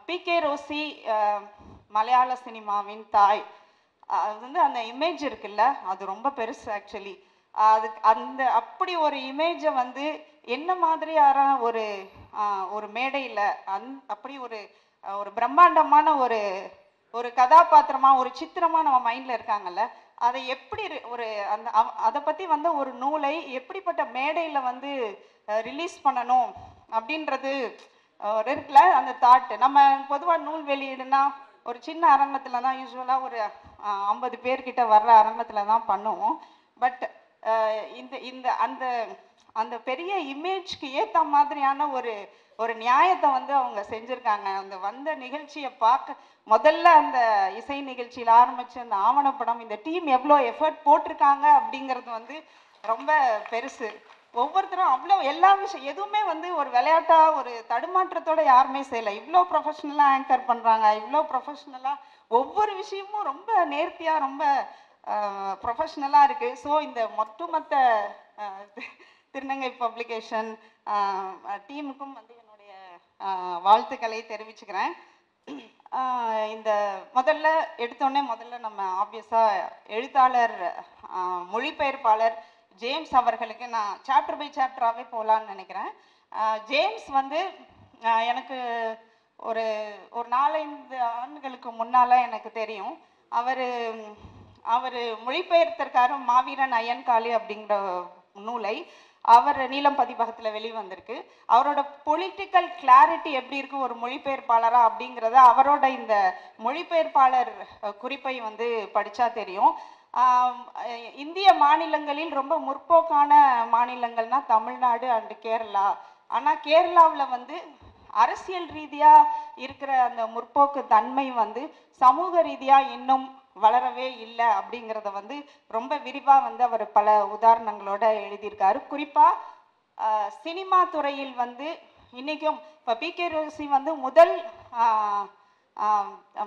PK Rousey மலையாள சினிமாவின் தாய். அது வந்து அந்த இமேஜ் இருக்குல்ல, அது ரொம்ப பெருசு ஆக்சுவலி. அதுக்கு அந்த அப்படி ஒரு இமேஜை வந்து என்ன மாதிரியான ஒரு ஒரு மேடையில் அப்படி ஒரு ஒரு பிரம்மாண்டமான ஒரு ஒரு கதாபாத்திரமா ஒரு சித்திரமா நம்ம மைண்ட்ல இருக்காங்கல்ல, அதை எப்படி ஒரு அந்த அதை பத்தி வந்து ஒரு நூலை எப்படிப்பட்ட மேடையில வந்து ரிலீஸ் பண்ணணும் அப்படின்றது இருக்குல்ல. அந்த தாட் நம்ம பொதுவாக நூல் வெளியிடுனா ஒரு சின்ன அரங்கத்துல தான் யூஸ்வலாக ஒரு 50 பேர்கிட்ட வர்ற அரங்கத்துல தான் பண்ணுவோம். பட் இந்த இந்த அந்த அந்த பெரிய இமேஜ்க்கு ஏற்ற மாதிரியான ஒரு ஒரு நியாயத்தை வந்து அவங்க செஞ்சுருக்காங்க. அந்த வந்த நிகழ்ச்சியை பார்க்க முதல்ல அந்த இசை நிகழ்ச்சியில் ஆரம்பித்து அந்த ஆவணப்படம் இந்த டீம் எவ்வளோ எஃபர்ட் போட்டிருக்காங்க அப்படிங்கிறது வந்து ரொம்ப பெருசு. ஒவ்வொருத்தரும் அவ்வளோ எல்லா விஷயம் எதுவுமே வந்து ஒரு விளையாட்டாக ஒரு தடுமாற்றத்தோடு யாருமே செய்யலை. இவ்வளோ ப்ரொஃபஷ்னலாக ஆங்கர் பண்ணுறாங்க, இவ்வளோ ப்ரொஃபஷ்னலாக ஒவ்வொரு விஷயமும் ரொம்ப நேர்த்தியாக ரொம்ப ப்ரொஃபஷ்னலாக இருக்குது. ஸோ இந்த மொத்த திருநங்கை பப்ளிகேஷன் டீமுக்கும் வந்து என்னுடைய வாழ்த்துக்களை தெரிவிச்சுக்கிறேன். இந்த முதல்ல நம்ம ஆப்வியஸாக எழுத்தாளர் மொழிபெயர்ப்பாளர் ஜேம்ஸ் அவர்களுக்கு நான் சாப்டர் பை சாப்டராகவே போகலான்னு நினைக்கிறேன். ஜேம்ஸ் வந்து எனக்கு ஒரு ஒரு 4-5 ஆண்டுகளுக்கு முன்னால் எனக்கு தெரியும். அவர் மொழிபெயர்த்திருக்காரு மாவீரன் அய்யன்காளி அப்படிங்கிற நூலை. அவர் நீலம் பதிப்பகத்தில் வெளிவந்திருக்கு. அவரோட பொலிட்டிக்கல் கிளாரிட்டி எப்படி இருக்கு ஒரு மொழிபெயர்ப்பாளராக அப்படிங்கிறத அவரோட இந்த மொழிபெயர்ப்பாளர் குறிப்பை வந்து படித்தா தெரியும். இந்திய மாநிலங்களில் ரொம்ப முற்போக்கான மாநிலங்கள்னா தமிழ்நாடு அண்டு கேரளா. ஆனால் கேரளாவில் வந்து அரசியல் ரீதியாக இருக்கிற அந்த முற்போக்கு தன்மை வந்து சமூக ரீதியாக இன்னும் வளரவே இல்லை அப்படிங்கிறத வந்து ரொம்ப விரிவாக வந்து அவர் பல உதாரணங்களோட எழுதியிருக்காரு. குறிப்பாக சினிமா துறையில் வந்து இன்றைக்கும் இப்போ பிகே ரோசி வந்து முதல்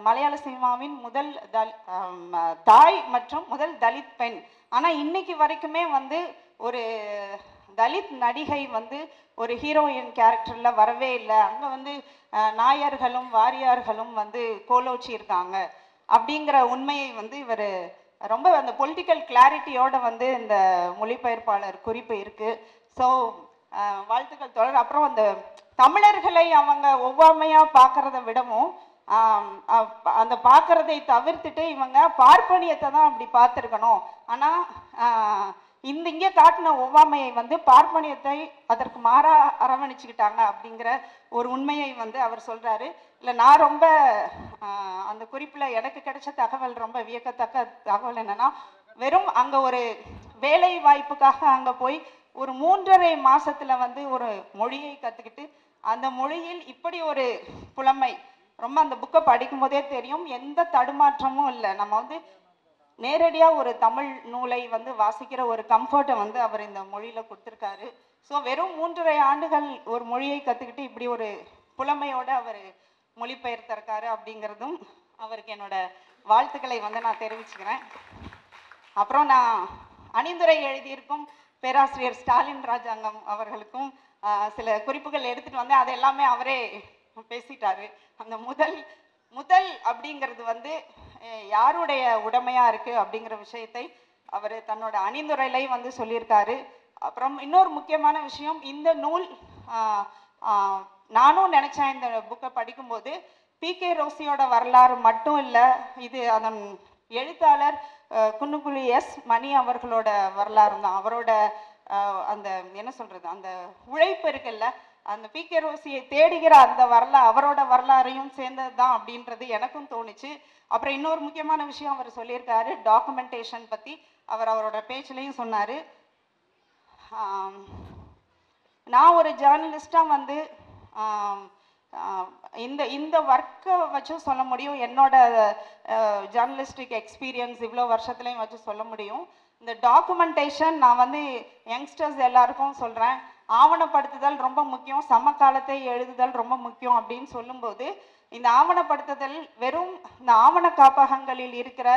மலையாள சினிமாவின் முதல் தாய் மற்றும் முதல் தலித் பெண். ஆனால் இன்னைக்கு வரைக்குமே வந்து ஒரு தலித் நடிகை வந்து ஒரு ஹீரோயின் கேரக்டரில் வரவே இல்லை. அங்கே வந்து நாயர்களும் வாரியார்களும் வந்து கோலோச்சி இருக்காங்க அப்படிங்கிற உண்மையை வந்து இவர் ரொம்ப அந்த பொலிட்டிக்கல் கிளாரிட்டியோட வந்து இந்த மொழிபெயர்ப்பாளர் குறிப்பு இருக்குது. ஸோ வாழ்த்துக்கள் தொடர். அப்புறம் அந்த தமிழர்களை அவங்க ஒவ்வாமையாக பார்க்குறத விடவும் அந்த பார்க்குறதை தவிர்த்துட்டு இவங்க பார்ப்பனியத்தை தான் அப்படி பார்த்துருக்கணும். ஆனால் இங்கே காட்டின ஒவ்வாமையை வந்து பார்ப்பனியத்தை அதற்கு மாறாக அரவணைச்சிக்கிட்டாங்க அப்படிங்கிற ஒரு உண்மையை வந்து அவர் சொல்கிறாரு. இல்லை நான் ரொம்ப அந்த குறிப்பில் எனக்கு கிடைச்ச தகவல் ரொம்ப வியக்கத்தக்க தகவல் என்னென்னா, வெறும் அங்கே ஒரு வேலை வாய்ப்புக்காக அங்கே போய் ஒரு 3.5 மாதத்தில் வந்து ஒரு மொழியை கற்றுக்கிட்டு அந்த மொழியில் இப்படி ஒரு புலமை ரொம்ப அந்த புக்கை படிக்கும் போதே தெரியும், எந்த தடுமாற்றமும் இல்லை. நம்ம வந்து நேரடியாக ஒரு தமிழ் நூலை வந்து வாசிக்கிற ஒரு கம்ஃபர்ட்டை வந்து அவர் இந்த மொழியில் கொடுத்துருக்காரு. ஸோ வெறும் 3.5 ஆண்டுகள் ஒரு மொழியை கற்றுக்கிட்டு இப்படி ஒரு புலமையோடு அவர் மொழிபெயர்த்திருக்காரு அப்படிங்கிறதும் அவருக்கு என்னோட வாழ்த்துக்களை வந்து நான் தெரிவிச்சுக்கிறேன். அப்புறம் நான் அணிந்துரை எழுதியிருக்கும் பேராசிரியர் ஸ்டாலின் ராஜாங்கம் அவர்களுக்கும் சில குறிப்புகள் எடுத்துகிட்டு வந்தேன். அது எல்லாமே அவரே பேசிட்டாரு. அந்த முதல் அப்படிங்கிறது வந்து யாருடைய உடைமையாக இருக்குது அப்படிங்கிற விஷயத்தை அவர் தன்னோட அணிந்துரையிலை வந்து சொல்லியிருக்காரு. அப்புறம் இன்னொரு முக்கியமான விஷயம், இந்த நூல் நானும் நினச்சேன் இந்த புக்கை படிக்கும்போது பிகே ரோசியோட வரலாறு மட்டும் இல்லை, இது அதன் எழுத்தாளர் குன்னுக்குழி எஸ் மணி அவர்களோட வரலாறு தான். அவரோட அந்த என்ன சொல்கிறது அந்த உழைப்பு இருக்குல்ல, அந்த பிகே ரோசியை தேடுகிற அந்த அவரோட வரலாறையும் சேர்ந்தது தான் அப்படின்றது எனக்கும் தோணுச்சு. அப்புறம் இன்னொரு முக்கியமான விஷயம் அவர் சொல்லியிருக்காரு டாக்குமெண்டேஷன் பற்றி. அவரோட பேச்சிலையும் சொன்னார். நான் ஒரு ஜேர்னலிஸ்டாக வந்து இந்த ஒர்க்கை வச்சும் சொல்ல முடியும், என்னோட ஜேர்னலிஸ்டிக் எக்ஸ்பீரியன்ஸ் இவ்வளோ வருஷத்துலையும் வச்சு சொல்ல முடியும். இந்த டாக்குமெண்டேஷன் நான் வந்து யங்ஸ்டர்ஸ் எல்லாருக்கும் சொல்கிறேன், ஆவணப்படுத்துதல் ரொம்ப முக்கியம், சமகாலத்தை எழுதுதல் ரொம்ப முக்கியம் அப்படின்னு சொல்லும்போது இந்த ஆவணப்படுத்துதல் வெறும் இந்த ஆவண காப்பகங்களில் இருக்கிற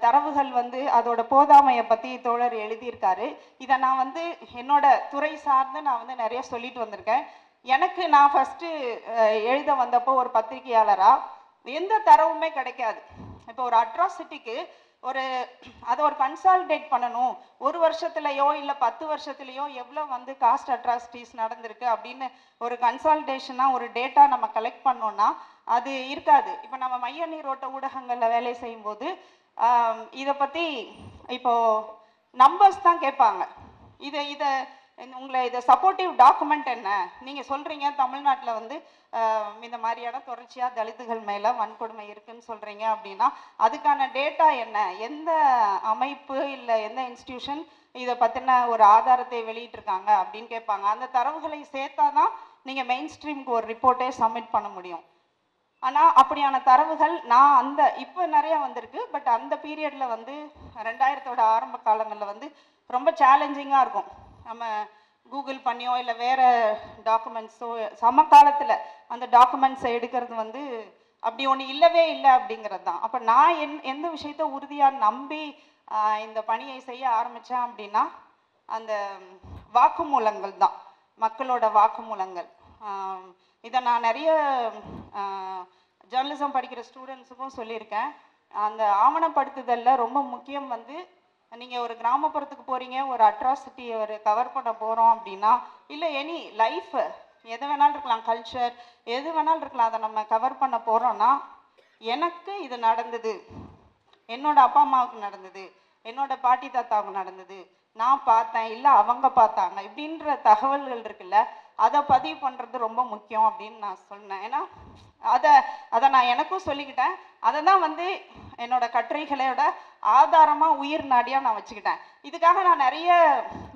தரவுகள் வந்து அதோட போதாமையை பற்றி தோழர் எழுதியிருக்காரு. இதை நான் வந்து என்னோட துறை சார்ந்து நான் வந்து நிறைய சொல்லிட்டு வந்திருக்கேன். எனக்கு நான் ஃபஸ்ட்டு எழுத வந்தப்போ ஒரு பத்திரிகையாளராக எந்த தரவுமே கிடைக்காது. இப்போ ஒரு அட்ராசிட்டிக்கு அதை ஒரு கன்சாலிடேட் பண்ணணும், ஒரு வருஷத்துலையோ இல்லை 10 வருஷத்துலையோ எவ்வளோ வந்து காஸ்ட் அட்ராசிட்டிஸ் நடந்திருக்கு அப்படின்னு ஒரு கன்சாலிடேஷனாக ஒரு டேட்டா நம்ம கலெக்ட் பண்ணோன்னா அது இருக்காது. இப்போ நம்ம மைய நீரோட்ட ஊடகங்களில் வேலை செய்யும்போது இதை பற்றி இப்போது நம்பர்ஸ் தான் கேட்பாங்க. இதை இதை சப்போர்ட்டிவ் டாக்குமெண்ட் என்ன, நீங்கள் சொல்கிறீங்க தமிழ்நாட்டில் வந்து இந்த மாதிரியான தொடர்ச்சியாக தலித்துகள் மேலே வன்கொடுமை இருக்குன்னு சொல்கிறீங்க அப்படின்னா அதுக்கான டேட்டா என்ன, எந்த அமைப்பு இல்லை எந்த இன்ஸ்டிடியூஷன் இதை பற்றின ஒரு ஆதாரத்தை வெளியிட்டிருக்காங்க அப்படின்னு கேட்பாங்க. அந்த தரவுகளை சேர்த்தா தான் நீங்கள் மெயின் ஸ்ட்ரீமுக்கு ஒரு ரிப்போர்ட்டே சப்மிட் பண்ண முடியும். ஆனால் அப்படியான தரவுகள் இப்போ நிறையா வந்திருக்கு. பட் அந்த பீரியடில் வந்து 2000 ஆரம்ப காலங்களில் வந்து ரொம்ப சேலஞ்சிங்காக இருக்கும். நம்ம கூகுள் பண்ணியோ இல்லை வேறு டாக்குமெண்ட்ஸோ சமகாலத்தில் அந்த டாக்குமெண்ட்ஸை எடுக்கிறது வந்து அப்படி ஒன்று இல்லவே இல்லை அப்படிங்கிறது தான். அப்போ நான் எந்த விஷயத்த உறுதியாக நம்பி இந்த பணியை செய்ய ஆரம்பித்தேன் அப்படின்னா அந்த வாக்குமூலங்கள் தான், மக்களோட வாக்குமூலங்கள். இதை நான் நிறைய ஜேர்னலிசம் படிக்கிற ஸ்டூடெண்ட்ஸுக்கும் சொல்லியிருக்கேன். அந்த ஆவணப்படுத்துதலில் ரொம்ப முக்கியம் வந்து நீங்கள் ஒரு கிராமப்புறத்துக்கு போகிறீங்க, ஒரு அட்ராசிட்டியை கவர் பண்ண போகிறோம் அப்படின்னா, இல்லை எனி லைஃப் எது வேணாலும் இருக்கலாம், கல்ச்சர் எது வேணாலும் இருக்கலாம், அதை நம்ம கவர் பண்ண போகிறோன்னா எனக்கு இது நடந்தது, என்னோட அப்பா அம்மாவுக்கு நடந்தது, என்னோட பாட்டி தாத்தாவுக்கு நடந்தது, நான் பார்த்தேன் இல்லை அவங்க பார்த்தாங்க, இப்படின்ற தகவல்கள் இருக்குல்ல, அதை பதிவு பண்ணுறது ரொம்ப முக்கியம் அப்படின்னு நான் சொன்னேன். ஏன்னா அதை நான் எனக்கும் சொல்லிக்கிட்டேன். அதை தான் வந்து என்னோட கட்டுரைகளோட ஆதாரமாக உயிர் நாடியாக நான் வச்சுக்கிட்டேன். இதுக்காக நான் நிறைய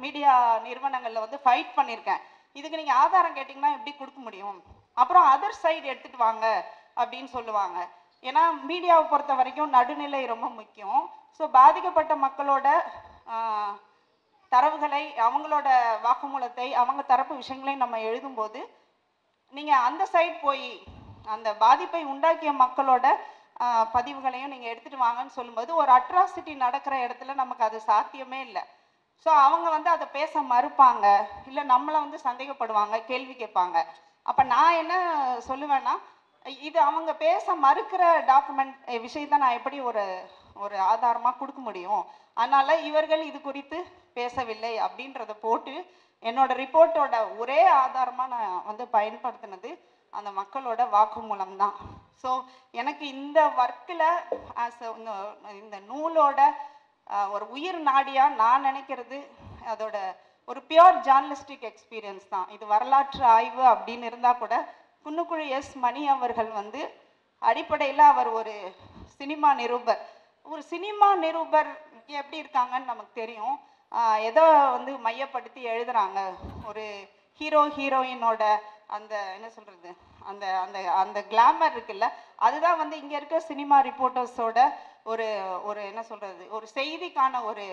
மீடியா நிறுவனங்களில் வந்து ஃபைட் பண்ணியிருக்கேன். இதுக்கு நீங்கள் ஆதாரம் கேட்டிங்கன்னா எப்படி கொடுக்க முடியும், அப்புறம் அதர் சைடு எடுத்துகிட்டு வாங்க அப்படின்னு சொல்லுவாங்க. ஏன்னா மீடியாவை பொறுத்த வரைக்கும் நடுநிலை ரொம்ப முக்கியம். ஸோ பாதிக்கப்பட்ட மக்களோட தரவுகளை, அவங்களோட வாக்குமூலத்தை, அவங்க தரப்பு விஷயங்களையும் நம்ம எழுதும்போது நீங்கள் அந்த சைடு போய் அந்த பாதிப்பை உண்டாக்கிய மக்களோட பதிவுகளையும் நீங்கள் எடுத்துகிட்டு வாங்கன்னு சொல்லும்போது ஒரு அட்ராசிட்டி நடக்கிற இடத்துல நமக்கு அது சாத்தியமே இல்லை. ஸோ அவங்க வந்து அதை பேச மறுப்பாங்க, இல்லை நம்மளை வந்து சந்தேகப்படுவாங்க, கேள்வி கேட்பாங்க. அப்போ நான் என்ன சொல்லுவேன்னா, இது அவங்க பேச மறுக்கிற டாக்குமெண்ட் விஷயத்தை நான் எப்படி ஒரு ஆதாரமாக கொடுக்க முடியும், அதனால் இவர்கள் இது குறித்து பேசவில்லை அப்படின்றத போட்டு என்னோட ரிப்போர்ட்டோட ஒரே ஆதாரமாக நான் வந்து பயன்படுத்தினது அந்த மக்களோட வாக்குமூலம் தான். ஸோ எனக்கு இந்த ஒர்க்கில் இந்த நூலோட ஒரு உயிர் நாடியாக நான் நினைக்கிறது அதோட ஒரு பியோர் ஜேர்னலிஸ்டிக் எக்ஸ்பீரியன்ஸ் தான். இது வரலாற்று ஆய்வு அப்படின்னு இருந்தால் கூட குன்னுக்குழி எஸ் மணி அவர்கள் வந்து அடிப்படையில் அவர் ஒரு சினிமா நிருபர். ஒரு சினிமா நிருபர் எப்படி இருக்காங்கன்னு நமக்கு தெரியும். எதை வந்து மையப்படுத்தி எழுதுறாங்க, ஒரு ஹீரோயினோட அந்த என்ன சொல்கிறது, அந்த அந்த அந்த கிளாமர் இருக்குல்ல, அதுதான் வந்து இங்கே இருக்க சினிமா ரிப்போர்ட்டர்ஸோட ஒரு என்ன சொல்கிறது, ஒரு செய்திக்கான ஒன்று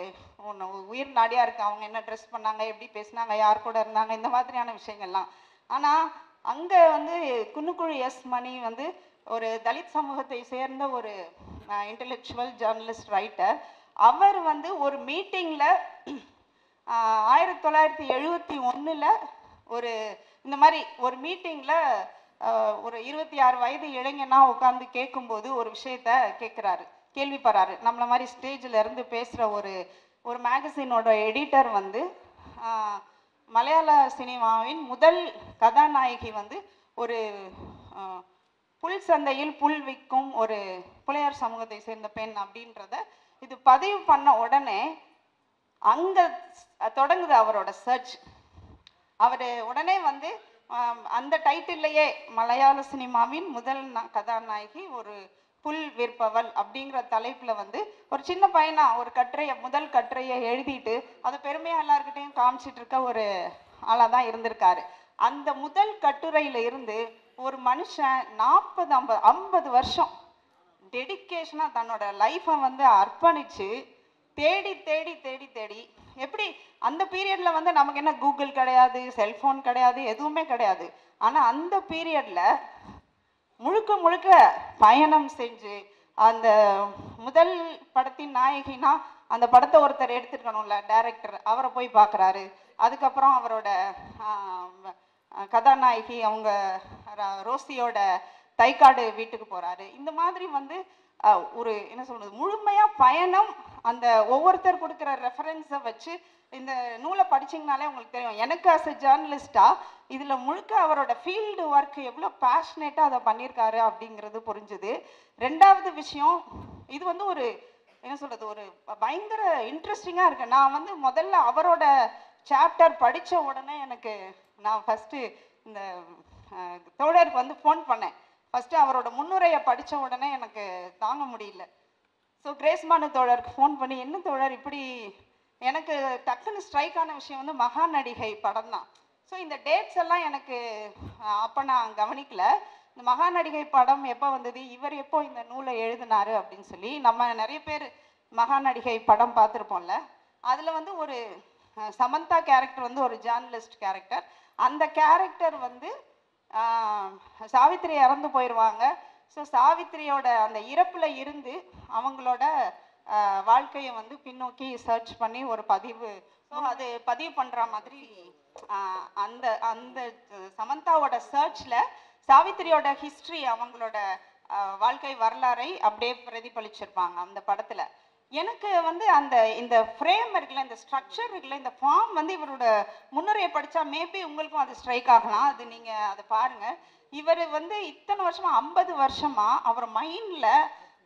உயிர் நாடியாக இருக்குது. அவங்க என்ன ட்ரெஸ் பண்ணாங்க, எப்படி பேசினாங்க, யார் கூட இருந்தாங்க, இந்த மாதிரியான விஷயங்கள்லாம். ஆனால் அங்கே வந்து குன்னுக்குழி எஸ் மணி வந்து ஒரு தலித் சமூகத்தை சேர்ந்த ஒரு இன்டெலெக்சுவல் ஜேர்னலிஸ்ட் ரைட்டர். அவர் வந்து ஒரு மீட்டிங்கில் 1971 ஒரு இந்த மாதிரி ஒரு மீட்டிங்கில் ஒரு 26 வயது இளைஞனா உட்காந்து கேட்கும்போது ஒரு விஷயத்த கேள்விப்படுறாரு. நம்மள மாதிரி ஸ்டேஜில் இருந்து பேசுகிற ஒரு மேகசினோட எடிட்டர் வந்து மலையாள சினிமாவின் முதல் கதாநாயகி வந்து ஒரு புல் சந்தையில் புல் விற்கும் ஒரு புலையார் சமூகத்தை சேர்ந்த பெண் அப்படின்றத இது பதிவு பண்ண உடனே அங்கே தொடங்குது அவரோட சர்ச். அவர் உடனே வந்து அந்த டைட்டில்லையே மலையாள சினிமாவின் முதல் கதாநாயகி ஒரு புல் விற்பவள் அப்படிங்கிற தலைப்பில் வந்து ஒரு சின்ன பையனா ஒரு முதல் கட்டுரையை எழுதிட்டு அதை பெருமையாக எல்லாருக்கிட்டையும் காமிச்சிட்டு இருக்க ஒரு ஆளாக தான் இருந்திருக்காரு. அந்த முதல் கட்டுரையில் இருந்து ஒரு மனுஷன் 40-50 வருஷம் டெடிக்கேஷனாக தன்னோட லைஃப்பை வந்து அர்ப்பணித்து தேடி தேடி தேடி தேடி எப்படி அந்த பீரியடில் வந்து நமக்கு என்ன கூகுள் கிடையாது, செல்ஃபோன் கிடையாது, எதுவுமே கிடையாது. ஆனால் அந்த பீரியடில் முழுக்க முழுக்க பயணம் செஞ்சு அந்த முதல் படத்தின் நாயகினா அந்த படத்தை ஒருத்தர் எடுத்துருக்கணும்ல, டைரக்டர், அவரை போய் பார்க்குறாரு. அதுக்கப்புறம் அவரோட கதாநாயகி அவங்க ரோசியோட தைக்காடு வீட்டுக்கு போகிறாரு. இந்த மாதிரி வந்து ஒரு என்ன சொல்கிறது, முழுமையாக பயணம் அந்த ஒவ்வொருத்தர் கொடுக்குற ரெஃபரன்ஸை வச்சு இந்த நூலை படிச்சிங்கனாலே உங்களுக்கு தெரியும். எனக்கு அஸ் எ ஜேர்னலிஸ்டாக இதில் முழுக்க அவரோட ஃபீல்டு ஒர்க் எவ்வளோ பேஷனேட்டாக அதை பண்ணியிருக்காரு அப்படிங்கிறது புரிஞ்சுது. ரெண்டாவது விஷயம், இது வந்து ஒரு என்ன சொல்கிறது, ஒரு பயங்கர இன்ட்ரெஸ்டிங்காக இருக்குது. நான் வந்து முதல்ல அவரோட சாப்டர் படித்த உடனே எனக்கு நான் ஃபஸ்ட்டு இந்த தோழருக்கு வந்து ஃபோன் பண்ணேன். ஃபஸ்ட்டு அவரோட முன்னுரையை படித்த உடனே எனக்கு தாங்க முடியல. ஸோ கிரேஸ்மானு தோழருக்கு ஃபோன் பண்ணி, என்ன தோழர் இப்படி, எனக்கு டக்குன்னு ஸ்ட்ரைக் ஆன விஷயம் வந்து மகாநடிகை படம் தான். ஸோ இந்த டேட்ஸ் எல்லாம் எனக்கு அப்போ நான் கவனிக்கல. இந்த மகாநடிகை படம் எப்போ வந்தது, இவர் எப்போ இந்த நூலை எழுதினாரு அப்படின்னு சொல்லி. நம்ம நிறைய பேர் மகாநடிகை படம் பார்த்துருப்போம்ல, அதில் வந்து ஒரு சமந்தா கேரக்டர் வந்து ஒரு ஜேர்னலிஸ்ட் கேரக்டர். அந்த கேரக்டர் வந்து சாவித்திரி இறந்து போயிடுவாங்க. ஸோ சாவித்திரியோட அந்த இறப்பில் இருந்து அவங்களோட வாழ்க்கையை வந்து பின்னோக்கி சர்ச் பண்ணி ஒரு பதிவு, ஸோ அது பதிவு பண்ணுற மாதிரி அந்த அந்த சமந்தாவோட சர்ச்சில் சாவித்திரியோட ஹிஸ்ட்ரி, அவங்களோட வாழ்க்கை வரலாறை அப்படியே பிரதிபலிச்சிருப்பாங்க அந்த படத்தில். எனக்கு வந்து அந்த இந்த ஃப்ரேம் இருக்குல்ல, இந்த ஸ்ட்ரக்சர் இருக்குல்ல, இந்த ஃபார்ம் வந்து இவரோட முன்னுரையை படித்தா மேபி உங்களுக்கும் அது ஸ்ட்ரைக் ஆகலாம். அது நீங்கள் அதை பாருங்கள். இவர் வந்து இத்தனை வருஷமாக 50 வருஷமாக அவர் மைண்டில்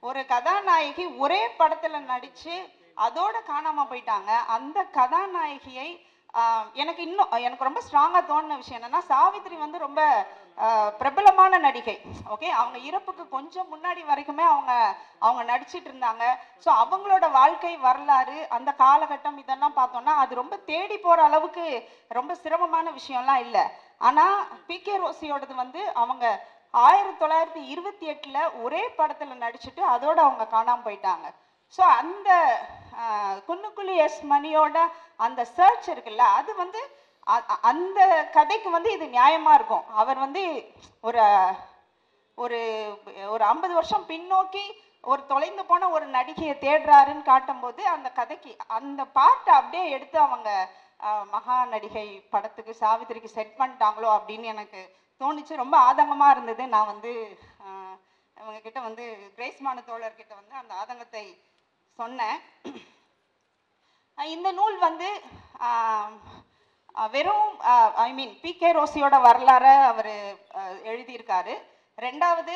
ஒரு கதாநாயகி ஒரே படத்தில் நடித்து அதோட காணாமல் போயிட்டாங்க. அந்த கதாநாயகியை எனக்கு ரொம்ப ஸ்ட்ராங்காக தோணுன விஷயம் என்னென்னா, சாவித்திரி வந்து ரொம்ப பிரபலமான நடிகை. ஓகே, அவங்க இறப்புக்கு கொஞ்சம் முன்னாடி வரைக்குமே அவங்க நடிச்சிட்டு இருந்தாங்க. ஸோ அவங்களோட வாழ்க்கை வரலாறு, அந்த காலகட்டம் இதெல்லாம் பார்த்தோம்னா அது ரொம்ப தேடி போகிற அளவுக்கு ரொம்ப சிரமமான விஷயம்லாம் இல்லை. ஆனால் பிகே ரோசியோடது வந்து அவங்க 1928 ஒரே படத்தில் நடிச்சுட்டு அதோட அவங்க காணாமல் போயிட்டாங்க. ஸோ அந்த குன்னுக்குழி எஸ் மணியோட அந்த சர்ச் இருக்குல்ல, அது வந்து அந்த கதைக்கு வந்து இது நியாயமாக இருக்கும். அவர் வந்து ஒரு ஒரு ஒரு 50 வருஷம் பின்னோக்கி ஒரு தொலைந்து போன ஒரு நடிகையை தேடுறாருன்னு காட்டும்போது அந்த கதைக்கு அந்த பாட்டை அப்படியே எடுத்து அவங்க மகா நடிகை படத்துக்கு சாவித்திரிக்கு செட் பண்ணிட்டாங்களோ அப்படின்னு எனக்கு தோணுச்சு. ரொம்ப ஆதங்கமாக இருந்தது. நான் வந்து இவங்கக்கிட்ட வந்து கிரேஸ்மானு தோழர்கிட்ட வந்து அந்த ஆதங்கத்தை சொன்னேன். இந்த நூல் வந்து வெறும் பிகே ரோசியோட வரலாறை அவர் எழுதியிருக்காரு. ரெண்டாவது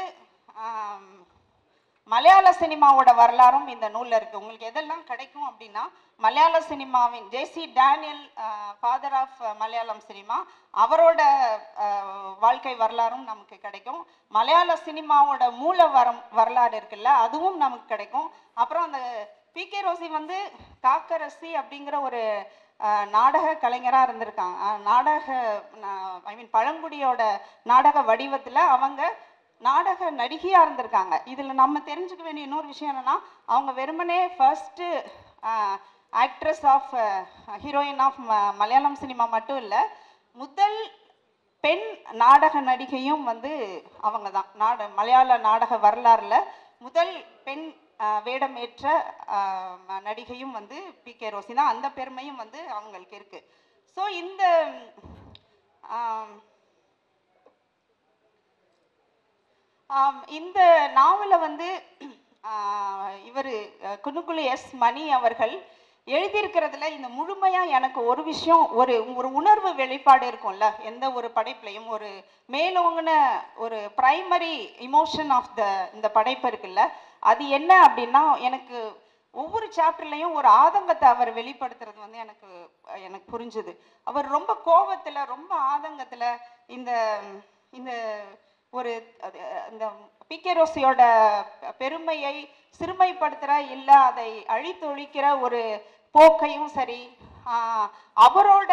மலையாள சினிமாவோட வரலாறும் இந்த நூலில் இருக்குது. உங்களுக்கு எதெல்லாம் கிடைக்கும் அப்படின்னா, மலையாள சினிமாவின் JC Daniel, father of Malayalam cinema, அவரோட வாழ்க்கை வரலாறும் நமக்கு கிடைக்கும். மலையாள சினிமாவோட மூல வரலாறு இருக்குல்ல, அதுவும் நமக்கு கிடைக்கும். அப்புறம் அந்த பிகே ரோசி வந்து காக்கரசி அப்படிங்கிற ஒரு நாடக கலைஞராக இருந்திருக்காங்க. பழங்குடியோட நாடக வடிவத்தில் அவங்க நாடக நடிகையாக இருந்திருக்காங்க. இதில் நம்ம தெரிஞ்சுக்க வேண்டிய இன்னொரு விஷயம் என்னென்னா, அவங்க வெறுமனே first actress of heroine of Malayalam cinema மட்டும் இல்லை, முதல் பெண் நாடக நடிகையும் வந்து அவங்க தான். மலையாள நாடக வரலாறில் முதல் பெண் வேடமேற்ற நடிகையும் வந்து பிகே ரோசி தான். அந்த பெருமையும் வந்து அவங்களுக்கு இருக்கு. ஸோ இந்த நாவலை வந்து இவர் குன்னுக்குழி எஸ் மணி அவர்கள் எழுதியிருக்கிறதுல இந்த முழுமையாக எனக்கு ஒரு விஷயம், ஒரு உணர்வு வெளிப்பாடு இருக்கும்ல, எந்த ஒரு படைப்புலையும் ஒரு மேலோங்கின ஒரு பிரைமரி இமோஷன் ஆஃப் இந்த படைப்பு இருக்குல்ல, அது என்ன அப்படின்னா, எனக்கு ஒவ்வொரு சாப்டர்லையும் ஒரு ஆதங்கத்தை அவர் வெளிப்படுத்துறது வந்து எனக்கு புரிஞ்சுது. அவர் ரொம்ப கோபத்தில், ரொம்ப ஆதங்கத்தில் இந்த இந்த ஒரு இந்த பிகே ரோசியோட பெருமையை சிறுமைப்படுத்துகிற, இல்லை அதை அழித்தொழிக்கிற ஒரு போக்கையும் சரி, அவரோட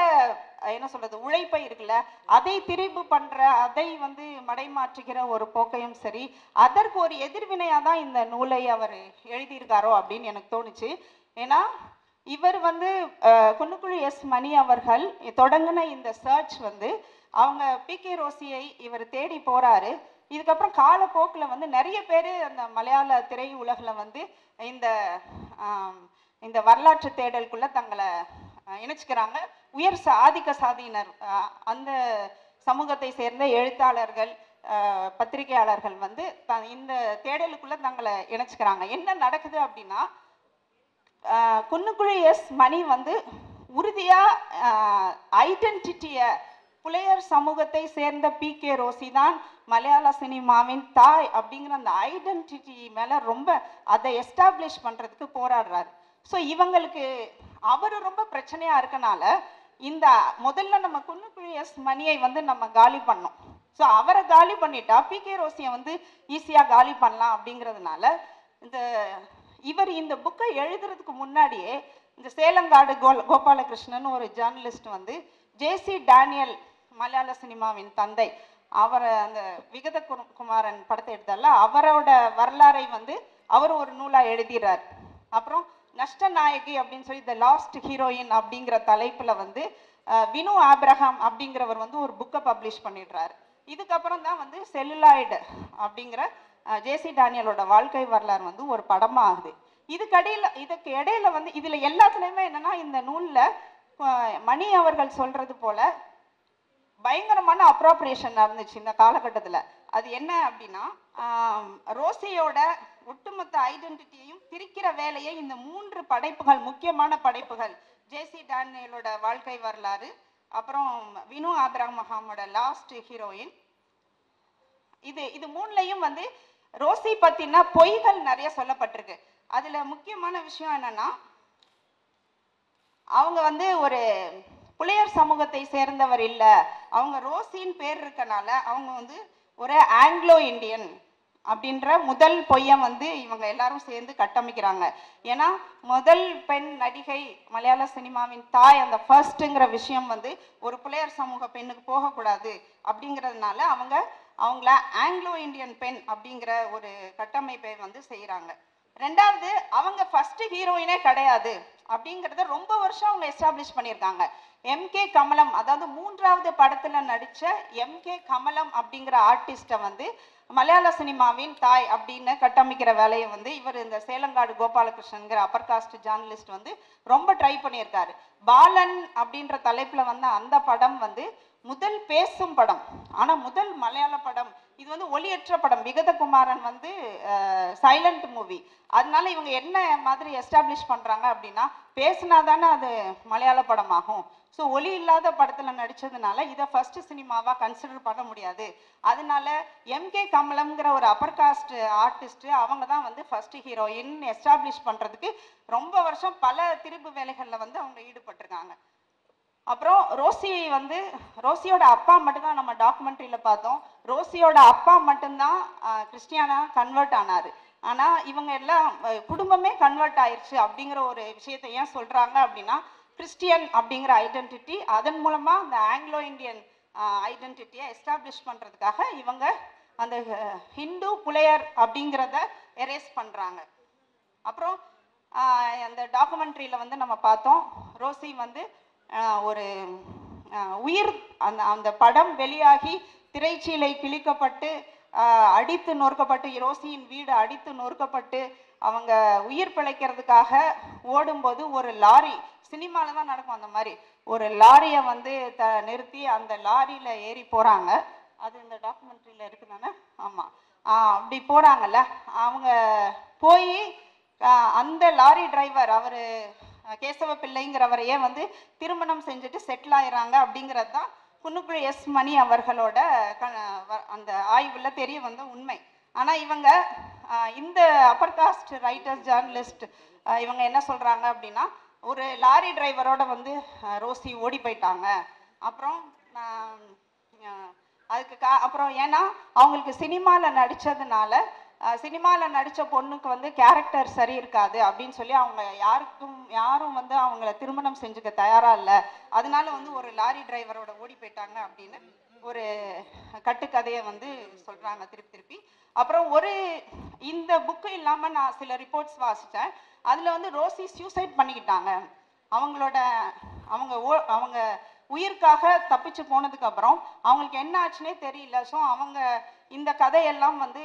என்ன சொல்றது உழைப்பை இருக்குல்ல அதை திரிபு பண்ற, அதை வந்து மடைமாற்றுகிற ஒரு போக்கையும் சரி, அதற்கு ஒரு எதிர்வினையாக தான் இந்த நூலை அவர் எழுதியிருக்காரோ அப்படின்னு எனக்கு தோணுச்சு. ஏன்னா இவர் வந்து குன்னுக்குழி எஸ் மணி அவர்கள் தொடங்கின இந்த சர்ச் வந்து அவங்க பிகே ரோசியை இவர் தேடி போறாரு. இதுக்கப்புறம் காலப்போக்கில் வந்து நிறைய பேர் அந்த மலையாள திரை உலகில் வந்து இந்த வரலாற்று தேடலுக்குள்ள தங்களை இணைச்சிக்கிறாங்க. உயர் ஆதிக்க சாதியினர் அந்த சமூகத்தை சேர்ந்த எழுத்தாளர்கள், பத்திரிகையாளர்கள் வந்து இந்த தேடலுக்குள்ள தங்களை இணைச்சுக்கிறாங்க. என்ன நடக்குது அப்படின்னா, குன்னுக்குழி எஸ் மணி வந்து உறுதியா ஐடென்டிட்டியை புலையர் சமூகத்தை சேர்ந்த பி.கே. ரோசி தான் மலையாள சினிமாவின் தாய் அப்படிங்கிற அந்த ஐடென்டிட்டி மேல ரொம்ப அதை எஸ்டாப்ளிஷ் பண்றதுக்கு போராடுறாரு. ஸோ இவங்களுக்கு அவரு ரொம்ப பிரச்சனையா இருக்கனால இந்த முதல்ல நம்ம குன்னுக்குழி எஸ் மணியை வந்து நம்ம காலி பண்ணோம். ஸோ அவரை காலி பண்ணிட்டா பி.கே. ரோசியை வந்து ஈஸியாக காலி பண்ணலாம் அப்படிங்கிறதுனால இவர் இந்த புக்கை எழுதுறதுக்கு முன்னாடியே இந்த சேலங்காடு கோபாலகிருஷ்ணன் ஒரு ஜேர்னலிஸ்ட் வந்து ஜே.சி. டேனியல் மலையாள சினிமாவின் தந்தை, அவரை அந்த விகத குமாரன் படத்தை எடுத்தால அவரோட வரலாறை வந்து அவர் ஒரு நூலாக எழுதிறார். அப்புறம் நஷ்டநாயகி அப்படின்னு சொல்லி த லாஸ்ட் ஹீரோயின் அப்படிங்கிற தலைப்பில் வந்து வினு ஆப்ரஹாம் அப்படிங்கிறவர் வந்து ஒரு புக்கை பப்ளிஷ் பண்ணிடுறாரு. இதுக்கப்புறம் தான் வந்து செல்லுலாய்டு அப்படிங்கிற ஜே.சி. டேனியலோட வாழ்க்கை வரலாறு வந்து ஒரு படமாக ஆகுது. இதுக்கு இடையில வந்து இதுல எல்லாத்துலயுமே என்னன்னா, இந்த நூல்ல மணி அவர்கள் சொல்றது போல பயங்கரமான அப்ரோப்ரியேஷன் நடந்துச்சு இந்த காலகட்டத்தில். அது என்ன அப்படின்னா, ரோசியோட ஒட்டுமொத்த ஐடென்டிட்டியையும் திரிக்கிற வேலையை இந்த 3 படைப்புகள், முக்கியமான படைப்புகள், ஜே.சி. டேனியலோட வாழ்க்கை வரலாறு, அப்புறம் வினு ஆப்ரஹாமோட லாஸ்ட் ஹீரோயின், இது 3லையும் வந்து ரோசி பத்தினா பொய்கள் நிறைய சொல்லப்பட்டிருக்கு. அதுல முக்கியமான விஷயம் என்னன்னா, அவங்க வந்து ஒரு புலையர் சமூகத்தை சேர்ந்தவர் இல்லை, அவங்க ரோசின்னு பேர் இருக்கனால அவங்க வந்து ஒரு ஆங்கிலோ இண்டியன் அப்படின்ற முதல் பொய்யை வந்து இவங்க எல்லாரும் சேர்ந்து கட்டமைக்கிறாங்க. ஏன்னா முதல் பெண் நடிகை மலையாள சினிமாவின் தாய், அந்த ஃபர்ஸ்ட்டுங்கிற விஷயம் வந்து ஒரு புலையர் சமூக பெண்ணுக்கு போகக்கூடாது அப்படிங்கிறதுனால அவங்கள ஆங்கிலோ இண்டியன் பெண் அப்படிங்கிற ஒரு கட்டமைப்பை வந்து செய்கிறாங்க. ரெண்டாவது, அவங்க ஃபர்ஸ்ட் ஹீரோயினே கிடையாது அப்படிங்கிறத ரொம்ப வருஷம் அவங்க எஸ்டாப்ளிஷ் பண்ணியிருக்காங்க. எம்.கே. கமலம், அதாவது 3வது படத்துல நடிச்ச எம்.கே. கமலம் அப்படிங்கிற ஆர்டிஸ்ட்டை வந்து மலையாள சினிமாவின் தாய் அப்படின்னு கட்டமைக்கிற வேலையை வந்து இவர் இந்த சேலங்காடு கோபாலகிருஷ்ணன்கிற அப்பர் காஸ்ட் ஜேர்னலிஸ்ட் வந்து ரொம்ப ட்ரை பண்ணியிருக்காரு. பாலன் அப்படின்ற தலைப்புல வந்த அந்த படம் வந்து முதல் பேசும் படம், ஆனா முதல் மலையாள படம். இது வந்து ஒளியற்ற படம், விகதகுமாரன் வந்து சைலண்ட் மூவி. அதனால இவங்க என்ன மாதிரி எஸ்டாப்ளிஷ் பண்றாங்க அப்படின்னா, பேசினா தானே அது மலையாள படம் ஆகும். ஸோ ஒளி இல்லாத படத்தில் நடித்ததுனால இதை ஃபர்ஸ்ட் சினிமாவாக கன்சிடர் பண்ண முடியாது. அதனால எம்.கே. கமலம்ங்கிற ஒரு அப்பர் காஸ்ட் ஆர்டிஸ்ட் அவங்க தான் வந்து ஃபர்ஸ்ட் ஹீரோயின் எஸ்டாப்ளிஷ் பண்ணுறதுக்கு ரொம்ப வருஷம் பல திருப்பு வேலைகளில் வந்து அவங்க ஈடுபட்டிருக்காங்க. அப்புறம் ரோசியோட அப்பா மட்டும்தான் நம்ம டாக்குமெண்ட்ரியில் பார்த்தோம். ரோசியோட அப்பா மட்டும்தான் கிறிஸ்டியானா கன்வெர்ட் ஆனார். ஆனால் இவங்க எல்லாம் குடும்பமே கன்வெர்ட் ஆயிடுச்சு அப்படிங்கிற ஒரு விஷயத்தை ஏன் சொல்கிறாங்க அப்படின்னா, கிறிஸ்டியன் அப்படிங்கிற ஐடென்டிட்டி, அதன் மூலமாக அந்த ஆங்கிலோ இண்டியன் ஐடென்டிட்டியை எஸ்டாப்ளிஷ் பண்ணுறதுக்காக இவங்க அந்த ஹிந்து புலையர் அப்படிங்கிறத எரேஸ் பண்ணுறாங்க. அப்புறம் அந்த டாக்குமெண்ட்ரியில் வந்து நம்ம பார்த்தோம், ரோசி வந்து ஒரு உயிர் அந்த படம் வெளியாகி திரைச்சீலை கிழிக்கப்பட்டு அடித்து நொறுக்கப்பட்டு, ரோசியின் வீடு அடித்து நொறுக்கப்பட்டு அவங்க உயிர் பிழைக்கிறதுக்காக ஓடும்போது ஒரு லாரி, சினிமாவில் தான் நடக்கும் அந்த மாதிரி, ஒரு லாரியை வந்து நிறுத்தி அந்த லாரியில் ஏறி போகிறாங்க. அது இந்த டாக்குமெண்ட்ரியில் இருக்குதானே? ஆமாம். அப்படி போகிறாங்கல்ல, அவங்க போய் அந்த லாரி டிரைவர் அவர் கேசவ பிள்ளைங்கிறவரையே வந்து திருமணம் செஞ்சுட்டு செட்டில் ஆயிடுறாங்க. அப்படிங்கிறது தான் குன்னுக்குழி எஸ் மணி அவர்களோட அந்த ஆய்வில் தெரிய வந்த உண்மை. ஆனால் இவங்க இந்த அப்பர் காஸ்ட் ரைட்டர்ஸ் ஜேர்னலிஸ்ட் இவங்க என்ன சொல்கிறாங்க அப்படின்னா, ஒரு லாரி டிரைவரோட வந்து ரோசி ஓடி போயிட்டாங்க. அப்புறம் அப்புறம் ஏன்னா அவங்களுக்கு சினிமாவில் நடித்ததுனால, சினிமாவில் நடித்த பொண்ணுக்கு வந்து கேரக்டர் சரி இருக்காது அப்படின்னு சொல்லி அவங்க யாரும் வந்து அவங்கள திருமணம் செஞ்சுக்க தயாராக இல்லை. அதனால வந்து ஒரு லாரி டிரைவரோட ஓடி போயிட்டாங்க அப்படின்னு ஒரு கட்டுக்கதையை வந்து சொல்கிறாங்க திருப்பி. அப்புறம் இந்த புக்கு இல்லாமல் நான் சில ரிப்போர்ட்ஸ் வாசித்தேன். அதில் வந்து ரோசி சூசைட் பண்ணிக்கிட்டாங்க. அவங்க உயிருக்காக தப்பிச்சு போனதுக்கு அப்புறம் அவங்களுக்கு என்ன ஆச்சுன்னே தெரியல. ஸோ அவங்க இந்த கதையெல்லாம் வந்து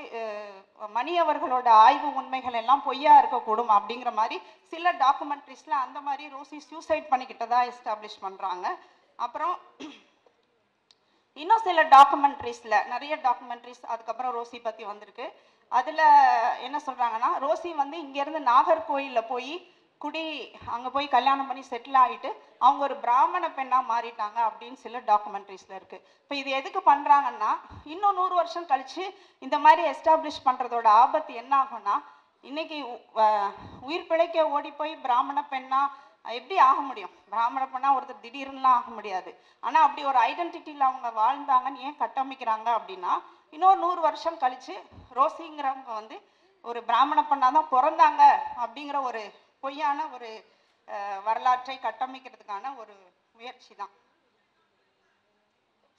மணி அவர்களோட ஆய்வு உண்மைகள் எல்லாம் பொய்யா இருக்கக்கூடும் அப்படிங்கிற மாதிரி சில டாக்குமெண்ட்ரிஸ்ல அந்த மாதிரி ரோசி சூசைட் பண்ணிக்கிட்டதா எஸ்டாப்ளிஷ் பண்றாங்க. அப்புறம் இன்னும் சில டாக்குமெண்ட்ரிஸில் நிறைய டாக்குமெண்ட்ரிஸ் அதுக்கப்புறம் ரோசி பற்றி வந்திருக்கு. அதில் என்ன சொல்கிறாங்கன்னா, ரோசி வந்து இங்கேருந்து நாகர்கோயிலில் போய் அங்கே போய் கல்யாணம் பண்ணி செட்டில் ஆகிட்டு அவங்க ஒரு பிராமண பெண்ணாக மாறிட்டாங்க அப்படின்னு சில டாக்குமெண்ட்ரிஸில் இருக்குது. இப்போ இது எதுக்கு பண்ணுறாங்கன்னா, இன்னும் 100 வருஷம் கழித்து இந்த மாதிரி எஸ்டாப்ளிஷ் பண்ணுறதோட ஆபத்து என்ன ஆகும்னா, இன்னைக்கு உயிர் பிழைக்க ஓடி போய் பிராமண பெண்ணா எப்படி ஆக முடியும்? பிராமண பெண்ணா ஒருத்தர் திடீர்னுலாம் ஆக முடியாது. ஆனால் அப்படி ஒரு ஐடென்டிட்டியில் அவங்க வாழ்ந்தாங்கன்னு ஏன் கட்டமைக்கிறாங்க அப்படின்னா, இன்னொரு 100 வருஷம் கழித்து ரோசிங்கிறவங்க வந்து ஒரு பிராமண பெண்ணாக தான் பிறந்தாங்க அப்படிங்கிற ஒரு பொய்யான ஒரு வரலாற்றை கட்டமைக்கிறதுக்கான ஒரு முயற்சி தான்.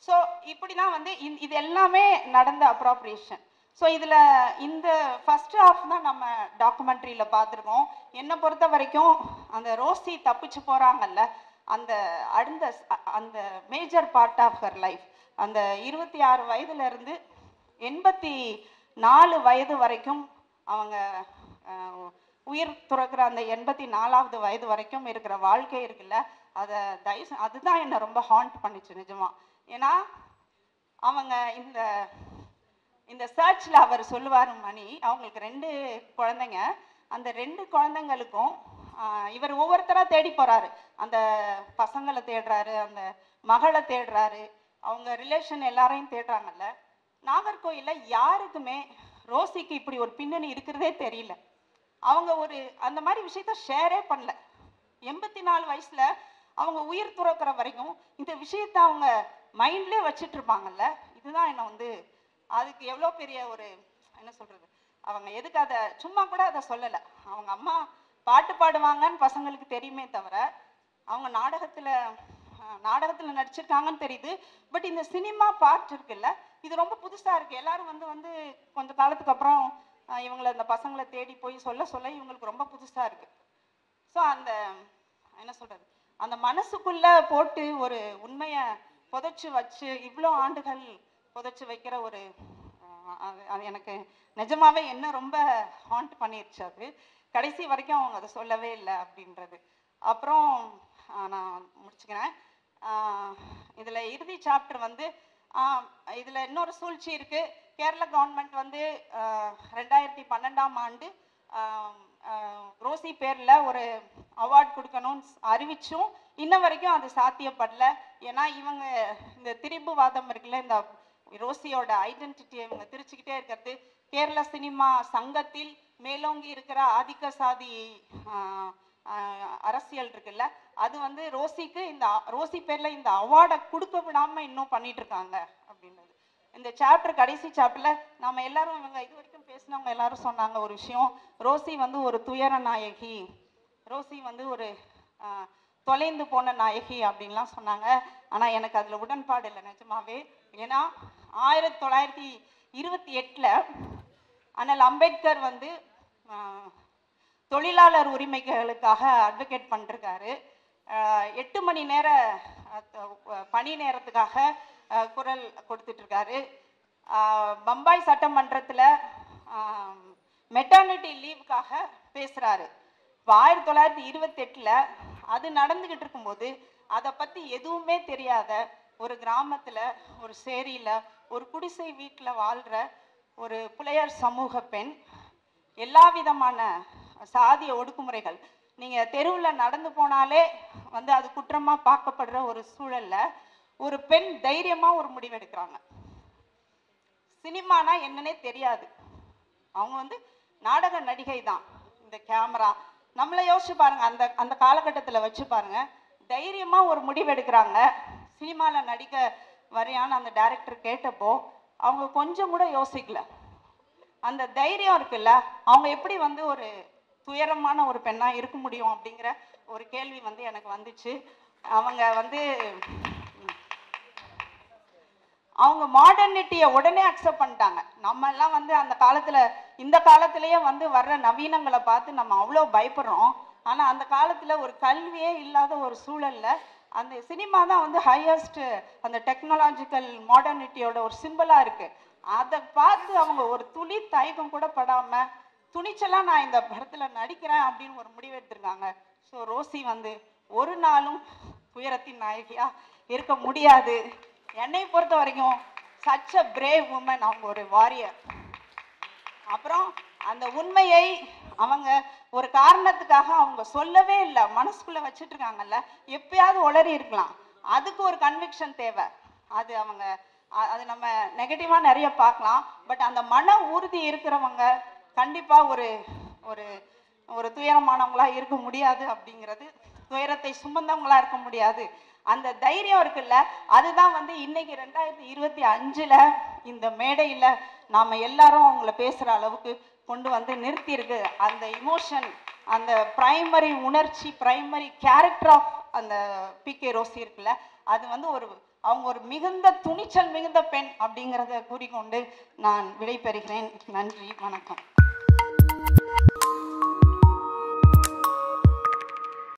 ஸோ இப்படி தான் வந்து இது எல்லாமே நடந்த அப்ராப்ரியேஷன். ஸோ இதில் இந்த ஃபர்ஸ்ட் ஹாஃப் தான் நம்ம டாக்குமெண்ட்ரியில் பார்த்துருக்கோம். என்னை பொறுத்த வரைக்கும் அந்த ரோசி தப்பிச்சு போகிறாங்கல்ல, அந்த major part of her life, அந்த 26 வயதுலேருந்து 84 வயது வரைக்கும் அவங்க உயிர் துறக்கிற அந்த 84வது வயது வரைக்கும் இருக்கிற வாழ்க்கை இருக்குல்ல, அதுதான் என்னை ரொம்ப ஹாண்ட் பண்ணிச்சு நிஜமா. ஏன்னா அவங்க இந்த சர்ச்சில் அவர் சொல்லுவார் மணி, அவங்களுக்கு 2 குழந்தைங்க. அந்த 2 குழந்தைங்களுக்கும் இவர் ஒவ்வொருத்தராக தேடி போகிறாரு. அந்த பசங்களை தேடுறாரு, அந்த மகளை தேடுறாரு, அவங்க ரிலேஷன் எல்லாரையும் தேடுறாங்கல்ல. நாகர்கோயிலில் யாருக்குமே ரோசிக்கு இப்படி ஒரு பின்னணி இருக்கிறதே தெரியல. அவங்க அந்த மாதிரி விஷயத்த ஷேரே பண்ணல. 84 வயசில் அவங்க உயிர் துறக்கிற வரைக்கும் இந்த விஷயத்த அவங்க மைண்ட்லேயே வச்சுட்டு இருப்பாங்கல்ல. இதுதான் என்ன வந்து அதுக்கு எவ்வளோ பெரிய ஒரு என்ன சொல்கிறது, அவங்க எதுக்கு அதை சும்மா கூட அதை சொல்லலை. அவங்க அம்மா பாட்டு பாடுவாங்கன்னு பசங்களுக்கு தெரியுமே தவிர, அவங்க நாடகத்தில் நடிச்சிருக்காங்கன்னு தெரியுது. பட் இந்த சினிமா பார்ட் இருக்குல்ல, இது ரொம்ப புதுசாக இருக்குது. எல்லாரும் வந்து கொஞ்சம் காலத்துக்கு அப்புறம் இந்த பசங்களை தேடி போய் சொல்ல இவங்களுக்கு ரொம்ப புதுசாக இருக்குது. ஸோ என்ன சொல்கிறது, அந்த மனசுக்குள்ளே போட்டு ஒரு உண்மையை புதைச்சி வச்சு இவ்வளோ ஆண்டுகள் புதைச்சி வைக்கிற அது எனக்கு நிஜமாவே என்ன ரொம்ப ஹாண்ட் பண்ணிருச்சு. அது கடைசி வரைக்கும் அவங்க அதை சொல்லவே இல்லை அப்படின்றது. அப்புறம் நான் முடிச்சுக்கிறேன். இதில் இறுதி சாப்டர் இதில் இன்னொரு சூழ்ச்சி இருக்குது. கேரள கவர்மெண்ட் 2012ஆம் ஆண்டு ரோசி பேரில் ஒரு அவார்ட் கொடுக்கணும்னு அறிவிச்சும் இன்ன வரைக்கும் அது சாத்தியப்படல. ஏன்னா இவங்க இந்த திரிபுவாதம் இருக்குல்ல, இந்த ரோசியோட ஐடென்டிட்டியை இவங்க திரிச்சுக்கிட்டே இருக்கிறது. கேரள சினிமா சங்கத்தில் மேலோங்கி இருக்கிற ஆதிக்க சாதி அரசியல் இருக்குல்ல, அது ரோசிக்கு ரோசி பேரில் இந்த அவார்டை கொடுக்க விடாமல் இன்னும் பண்ணிட்டு இருக்காங்க அப்படின்றது. இந்த சாப்டர் கடைசி சாப்டர்ல நம்ம எல்லாரும் இவங்க இது வரைக்கும் பேசினவங்க எல்லாரும் சொன்னாங்க ஒரு விஷயம், ரோசி ஒரு துயர நாயகி, ரோசி ஒரு தொலைந்து போன நாயகி அப்படின்லாம் சொன்னாங்க. ஆனால் எனக்கு அதில் உடன்பாடு இல்லை நிஜமாவே. ஏன்னா 1928 அண்ணல் அம்பேத்கர் தொழிலாளர் உரிமைகளுக்காக அட்வொகேட் பண்ணிருக்காரு. 8 மணி நேர பணி நேரத்துக்காக குரல் கொடுத்துட்டு இருக்காரு. பம்பாய் சட்டமன்றத்தில் மெட்டர்னிட்டி லீவுக்காக பேசுகிறாரு. இப்போ 1928 அது நடந்துக்கிட்டு இருக்கும்போது அதை பற்றி எதுவுமே தெரியாத ஒரு கிராமத்தில், ஒரு சேரியில், ஒரு குடிசை வீட்டில் வாழ்கிற ஒரு புலையர் சமூக பெண், எல்லா விதமான சாதிய ஒடுக்குமுறைகள், நீங்கள் தெருவில் நடந்து போனாலே அது குற்றமாக பார்க்கப்படுற ஒரு சூழலில் ஒரு பெண் தைரியமாக ஒரு முடிவெடுக்கிறாங்க. சினிமானா என்னன்னே தெரியாது, அவங்க நாடக நடிகை தான். இந்த கேமரா நம்மளை யோசிச்சு பாருங்க, அந்த காலகட்டத்தில் வச்சு பாருங்க, தைரியமாக ஒரு முடிவெடுக்கிறாங்க. சினிமாவில் நடிக்க வரையான்னு அந்த டைரக்டர் கேட்டப்போ அவங்க கொஞ்சம் கூட யோசிக்கல. அந்த தைரியம் இருக்குல்ல, அவங்க எப்படி ஒரு துயரமான ஒரு பெண்ணாக இருக்க முடியும் அப்படிங்கிற ஒரு கேள்வி எனக்கு வந்துச்சு. அவங்க மாடர்னிட்டியை உடனே அக்செப்ட் பண்ணிட்டாங்க. நம்ம எல்லாம் அந்த காலத்தில், இந்த காலத்திலேயே வர்ற நவீனங்களை பார்த்து நம்ம அவ்வளோ பயப்படுறோம். ஆனால் அந்த காலத்தில் ஒரு கல்வியே இல்லாத ஒரு சூழலில் அந்த சினிமா தான் ஹையஸ்ட் அந்த டெக்னாலஜிக்கல் மாடர்னிட்டியோட ஒரு சிம்பிளாக இருக்குது. அதை பார்த்து அவங்க ஒரு துளி தயக்கம் கூட படாமல் துணிச்சலாக நான் இந்த படத்தில் நடிக்கிறேன் அப்படின்னு ஒரு முடிவு எடுத்திருக்காங்க. ஸோ ரோசி ஒரு நாளும் துயரத்தின் நாயகியாக இருக்க முடியாது. என்னை பொறுத்த வரைக்கும் சச் அ பிரேவ் உமன், அவங்க ஒரு வாரியர். அப்புறம் அந்த உண்மையை அவங்க ஒரு காரணத்துக்காக அவங்க சொல்லவே இல்லை, மனசுக்குள்ள வச்சுட்டு இருக்காங்கல்ல, எப்பயாவது உளறி இருக்கலாம், அதுக்கு ஒரு கன்விக்ஷன் தேவை. அது அவங்க அது நம்ம நெகட்டிவா நிறைய பார்க்கலாம். பட் அந்த மன உறுதி இருக்கிறவங்க கண்டிப்பா ஒரு ஒரு ஒரு துயரமானவங்களா இருக்க முடியாது. அப்படிங்கிறது, துயரத்தை சுமந்தவங்களா இருக்க முடியாது. அந்த தைரியம் இருக்குல்ல, அதுதான் வந்து இன்னைக்கு 2025ல் இந்த மேடையில் நாம எல்லாரும் அவங்கள பேசுற அளவுக்கு கொண்டு வந்து நிறுத்தி இருக்கு. அந்த இமோஷன், அந்த பிரைமரி உணர்ச்சி, பிரைமரி கேரக்டர் ஆஃப் அந்த பி.கே. ரோசி இருக்குல்ல, அது வந்து அவங்க ஒரு மிகுந்த துணிச்சல் மிகுந்த பெண் அப்படிங்கிறத கூறிக்கொண்டு நான் விடைபெறுகிறேன். நன்றி, வணக்கம்.